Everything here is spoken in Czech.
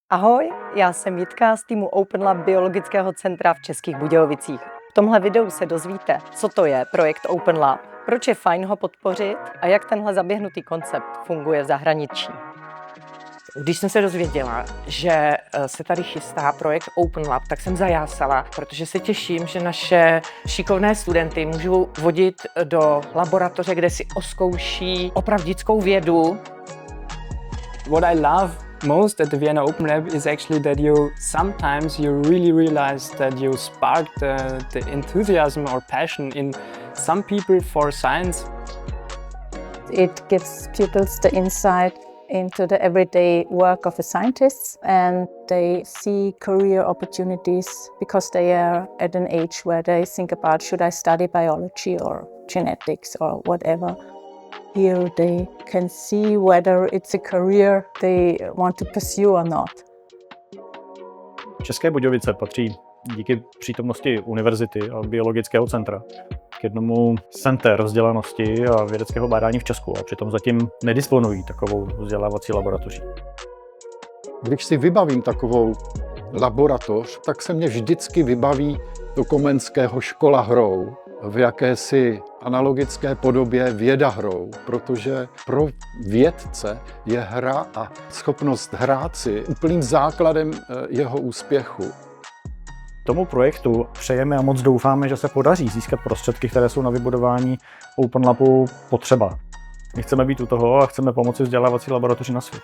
Ahoj, já jsem Jitka z týmu Open Lab Biologického centra v Českých Budějovicích. V tomhle videu se dozvíte, co to je projekt Open Lab, proč je fajn ho podpořit a jak tenhle zaběhnutý koncept funguje v zahraničí. Když jsem se dozvěděla, že se tady chystá projekt Open Lab, tak jsem zajásala, protože se těším, že naše šikovné studenty můžou vodit do laboratoře, kde si oskouší opravdickou vědu. What I love most at the Vienna Open Lab is actually that sometimes you really realize that you spark the enthusiasm or passion in some people for science. It gives pupils the insight into the everyday work of a scientist, and they see career opportunities because they are at an age where they think about, should I study biology or genetics or whatever. Here they can see whether it's a career they want to pursue or not. České Budějovice patří díky přítomnosti univerzity a biologického centra k jednomu z center vzdělanosti a vědeckého bádání v Česku a přitom zatím nedisponují takovou vzdělávací laboratoří. Když si vybavím takovou laboratoř, tak se mě vždycky vybaví do Komenského Škola hrou, v jakési analogické podobě věda hrou, protože pro vědce je hra a schopnost hrát si úplným základem jeho úspěchu. Tomu projektu přejeme a moc doufáme, že se podaří získat prostředky, které jsou na vybudování Open Labu potřeba. My chceme být u toho a chceme pomoci vzdělávací laboratoři na svět.